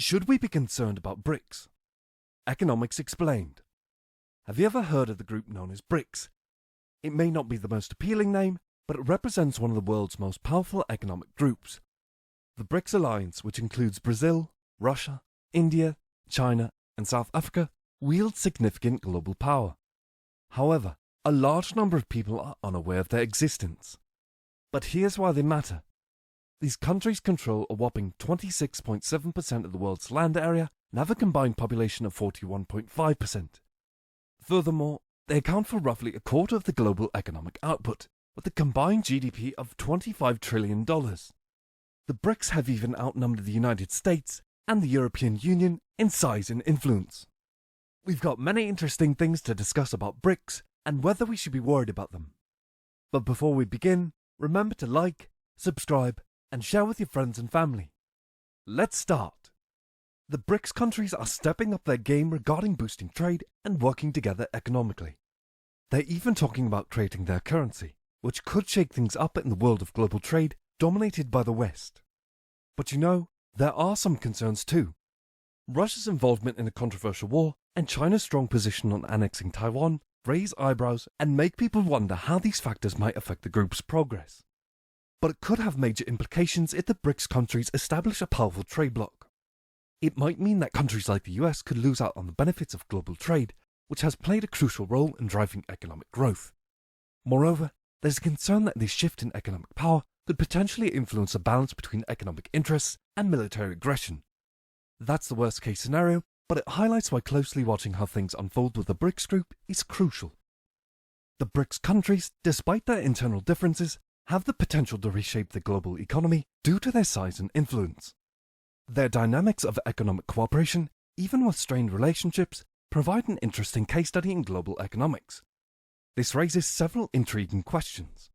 Should we be concerned about BRICS? Economics Explained. Have you ever heard of the group known as BRICS? It may not be the most appealing name, but it represents one of the world's most powerful economic groups. The BRICS alliance, which includes Brazil, Russia, India, China, and South Africa, wields significant global power. However, a large number of people are unaware of their existence. But here's why they matter. These countries control a whopping 26.7% of the world's land area and have a combined population of 41.5%. Furthermore, they account for roughly a quarter of the global economic output, with a combined GDP of $25 trillion. The BRICS have even outnumbered the United States and the European Union in size and influence. We've got many interesting things to discuss about BRICS and whether we should be worried about them. But before we begin, remember to like, subscribe, and share with your friends and family. Let's start. The BRICS countries are stepping up their game regarding boosting trade and working together economically. They're even talking about creating their currency, which could shake things up in the world of global trade dominated by the West. But you know, there are some concerns too. Russia's involvement in a controversial war and China's strong position on annexing Taiwan raise eyebrows and make people wonder how these factors might affect the group's progress. But it could have major implications if the BRICS countries establish a powerful trade bloc. It might mean that countries like the US could lose out on the benefits of global trade, which has played a crucial role in driving economic growth. Moreover, there's a concern that this shift in economic power could potentially influence the balance between economic interests and military aggression. That's the worst case scenario, but it highlights why closely watching how things unfold with the BRICS group is crucial. The BRICS countries, despite their internal differences, have the potential to reshape the global economy due to their size and influence. Their dynamics of economic cooperation, even with strained relationships, provide an interesting case study in global economics. This raises several intriguing questions.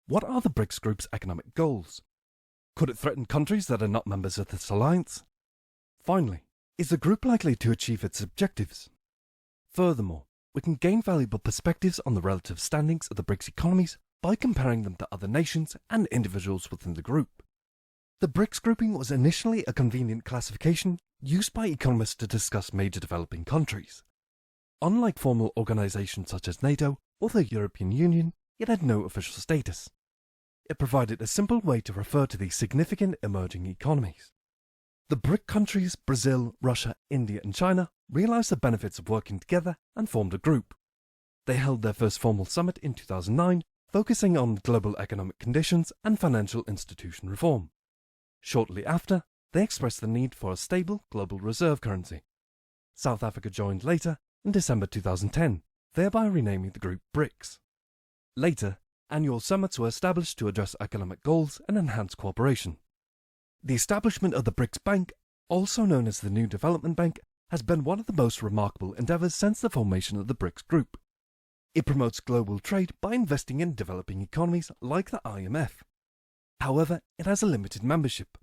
What are the BRICS group's economic goals? Could it threaten countries that are not members of this alliance? Finally, is the group likely to achieve its objectives? Furthermore, we can gain valuable perspectives on the relative standings of the BRICS economies by comparing them to other nations and individuals within the group. The BRICS grouping was initially a convenient classification used by economists to discuss major developing countries. Unlike formal organizations such as NATO or the European Union, it had no official status. It provided a simple way to refer to these significant emerging economies. The BRIC countries, Brazil, Russia, India, and China, realized the benefits of working together and formed a group. They held their first formal summit in 2009, focusing on global economic conditions and financial institution reform. Shortly after, they expressed the need for a stable global reserve currency. South Africa joined later, in December 2010, thereby renaming the group BRICS. Later, annual summits were established to address economic goals and enhance cooperation. The establishment of the BRICS Bank, also known as the New Development Bank, has been one of the most remarkable endeavors since the formation of the BRICS group. It promotes global trade by investing in developing economies like the IMF. However, it has a limited membership.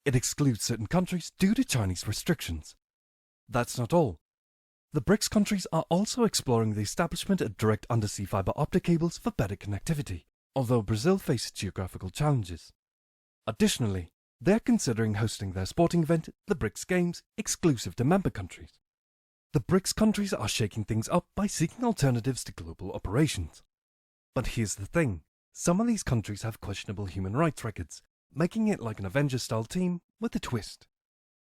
It excludes certain countries due to Chinese restrictions. That's not all. The BRICS countries are also exploring the establishment of direct undersea fiber optic cables for better connectivity, although Brazil faces geographical challenges. Additionally, they're considering hosting their sporting event, the BRICS Games, exclusive to member countries. The BRICS countries are shaking things up by seeking alternatives to global operations. But here's the thing, some of these countries have questionable human rights records, making it like an Avengers-style team with a twist.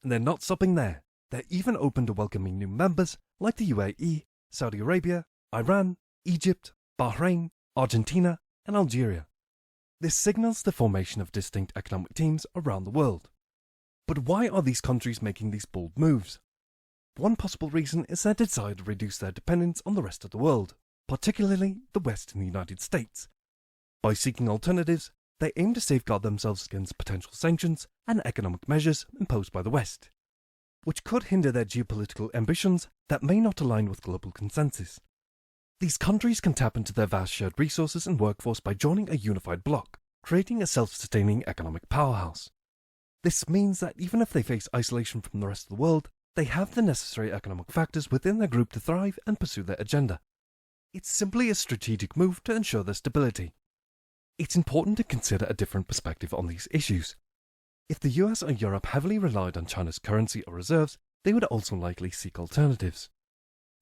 And they're not stopping there, they're even open to welcoming new members like the UAE, Saudi Arabia, Iran, Egypt, Bahrain, Argentina, and Algeria. This signals the formation of distinct economic teams around the world. But why are these countries making these bold moves? One possible reason is their desire to reduce their dependence on the rest of the world, particularly the West and the United States. By seeking alternatives, they aim to safeguard themselves against potential sanctions and economic measures imposed by the West, which could hinder their geopolitical ambitions that may not align with global consensus. These countries can tap into their vast shared resources and workforce by joining a unified bloc, creating a self-sustaining economic powerhouse. This means that even if they face isolation from the rest of the world, they have the necessary economic factors within their group to thrive and pursue their agenda. It's simply a strategic move to ensure their stability. It's important to consider a different perspective on these issues. If the US or Europe heavily relied on China's currency or reserves, they would also likely seek alternatives.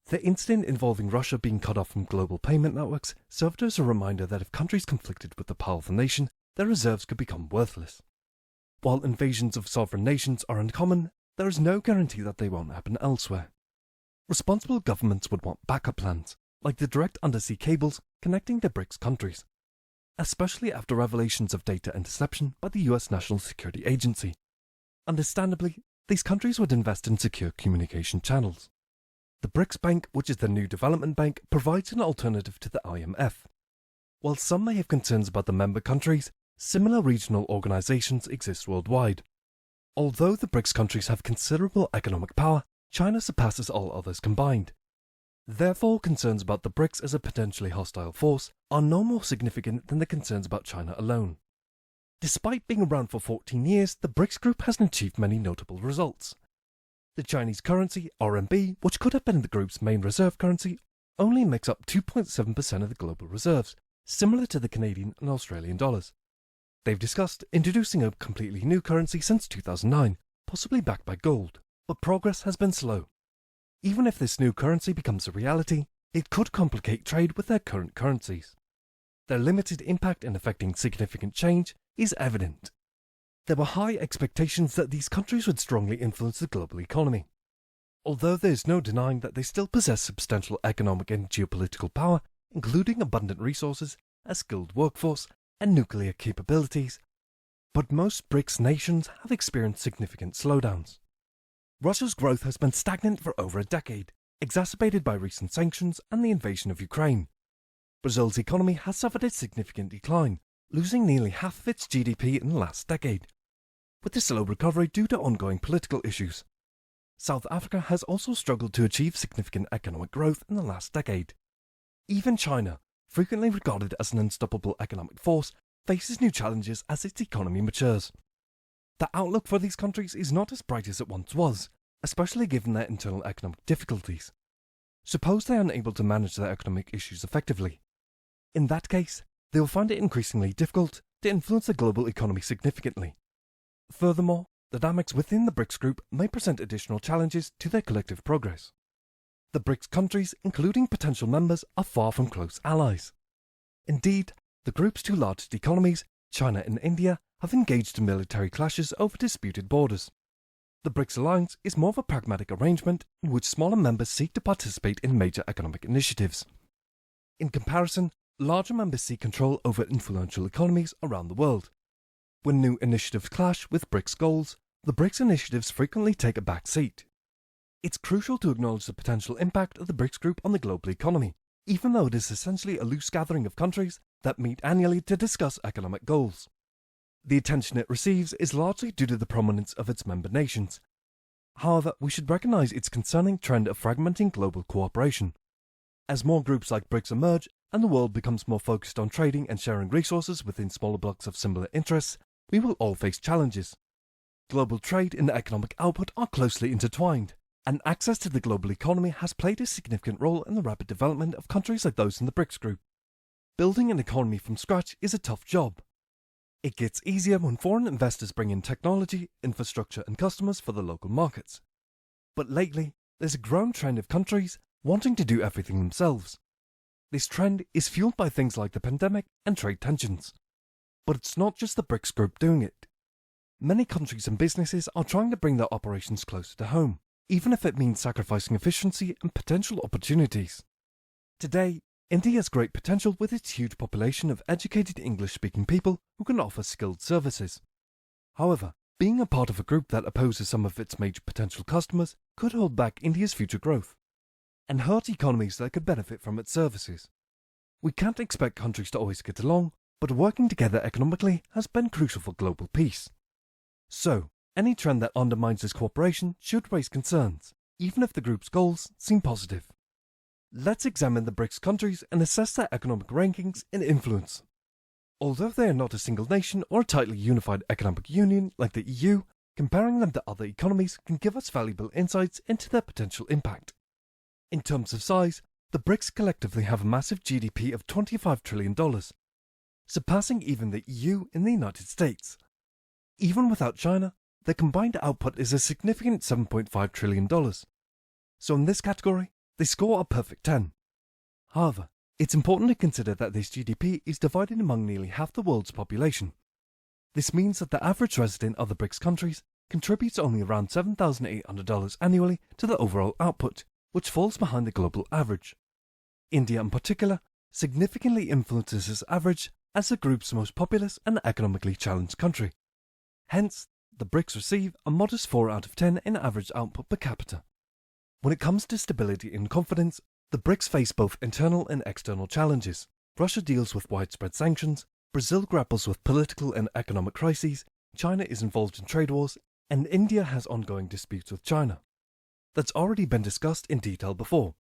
The incident involving Russia being cut off from global payment networks served as a reminder that if countries conflicted with a powerful nation, their reserves could become worthless. While invasions of sovereign nations are uncommon, there is no guarantee that they won't happen elsewhere. Responsible governments would want backup plans, like the direct undersea cables connecting the BRICS countries, especially after revelations of data interception by the US National Security Agency. Understandably, these countries would invest in secure communication channels. The BRICS Bank, which is the new development bank, provides an alternative to the IMF. While some may have concerns about the member countries, similar regional organizations exist worldwide. Although the BRICS countries have considerable economic power, China surpasses all others combined. Therefore, concerns about the BRICS as a potentially hostile force are no more significant than the concerns about China alone. Despite being around for 14 years, the BRICS group hasn't achieved many notable results. The Chinese currency, RMB, which could have been the group's main reserve currency, only makes up 2.7% of the global reserves, similar to the Canadian and Australian dollars. They've discussed introducing a completely new currency since 2009, possibly backed by gold, but progress has been slow. Even if this new currency becomes a reality, it could complicate trade with their current currencies. Their limited impact in affecting significant change is evident. There were high expectations that these countries would strongly influence the global economy. Although there is no denying that they still possess substantial economic and geopolitical power, including abundant resources, a skilled workforce, and nuclear capabilities, but most BRICS nations have experienced significant slowdowns. Russia's growth has been stagnant for over a decade, exacerbated by recent sanctions and the invasion of Ukraine. Brazil's economy has suffered a significant decline, losing nearly half of its GDP in the last decade, with a slow recovery due to ongoing political issues. South Africa has also struggled to achieve significant economic growth in the last decade. Even China, frequently regarded as an unstoppable economic force, faces new challenges as its economy matures. The outlook for these countries is not as bright as it once was, especially given their internal economic difficulties. Suppose they are unable to manage their economic issues effectively. In that case, they will find it increasingly difficult to influence the global economy significantly. Furthermore, the dynamics within the BRICS group may present additional challenges to their collective progress. The BRICS countries, including potential members, are far from close allies. Indeed, the group's two largest economies, China and India, have engaged in military clashes over disputed borders. The BRICS alliance is more of a pragmatic arrangement in which smaller members seek to participate in major economic initiatives. In comparison, larger members seek control over influential economies around the world. When new initiatives clash with BRICS goals, the BRICS initiatives frequently take a back seat. It's crucial to acknowledge the potential impact of the BRICS group on the global economy, even though it is essentially a loose gathering of countries that meet annually to discuss economic goals. The attention it receives is largely due to the prominence of its member nations. However, we should recognize its concerning trend of fragmenting global cooperation. As more groups like BRICS emerge and the world becomes more focused on trading and sharing resources within smaller blocks of similar interests, we will all face challenges. Global trade and economic output are closely intertwined, and access to the global economy has played a significant role in the rapid development of countries like those in the BRICS group. Building an economy from scratch is a tough job. It gets easier when foreign investors bring in technology, infrastructure and customers for the local markets. But lately, there's a growing trend of countries wanting to do everything themselves. This trend is fueled by things like the pandemic and trade tensions. But it's not just the BRICS group doing it. Many countries and businesses are trying to bring their operations closer to home, even if it means sacrificing efficiency and potential opportunities. Today, India has great potential with its huge population of educated English-speaking people who can offer skilled services. However, being a part of a group that opposes some of its major potential customers could hold back India's future growth and hurt economies that could benefit from its services. We can't expect countries to always get along, but working together economically has been crucial for global peace. So, any trend that undermines this cooperation should raise concerns, even if the group's goals seem positive. Let's examine the BRICS countries and assess their economic rankings and influence. Although they are not a single nation or a tightly unified economic union like the EU, comparing them to other economies can give us valuable insights into their potential impact. In terms of size, the BRICS collectively have a massive GDP of $25 trillion, surpassing even the EU and the United States. Even without China, their combined output is a significant $7.5 trillion. So in this category, they score a perfect 10. However, it's important to consider that this GDP is divided among nearly half the world's population. This means that the average resident of the BRICS countries contributes only around $7,800 annually to the overall output, which falls behind the global average. India in particular significantly influences this average as the group's most populous and economically challenged country. Hence, the BRICS receive a modest 4 out of 10 in average output per capita. When it comes to stability and confidence, the BRICS face both internal and external challenges. Russia deals with widespread sanctions, Brazil grapples with political and economic crises, China is involved in trade wars, and India has ongoing disputes with China. That's already been discussed in detail before.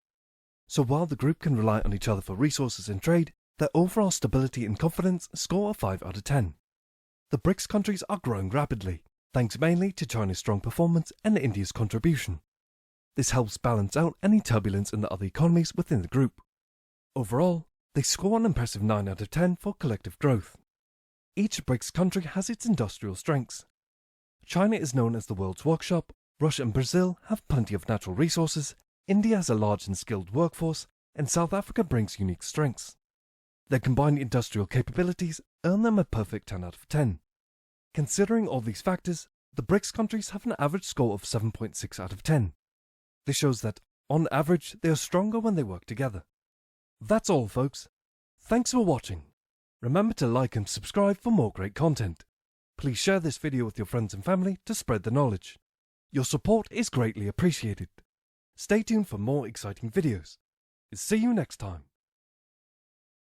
So while the group can rely on each other for resources and trade, their overall stability and confidence score a 5 out of 10. The BRICS countries are growing rapidly, thanks mainly to China's strong performance and India's contribution. This helps balance out any turbulence in the other economies within the group. Overall, they score an impressive 9 out of 10 for collective growth. Each BRICS country has its industrial strengths. China is known as the world's workshop, Russia and Brazil have plenty of natural resources, India has a large and skilled workforce, and South Africa brings unique strengths. Their combined industrial capabilities earn them a perfect 10 out of 10. Considering all these factors, the BRICS countries have an average score of 7.6 out of 10. This shows that, on average, they are stronger when they work together. That's all, folks. Thanks for watching. Remember to like and subscribe for more great content. Please share this video with your friends and family to spread the knowledge. Your support is greatly appreciated. Stay tuned for more exciting videos. See you next time.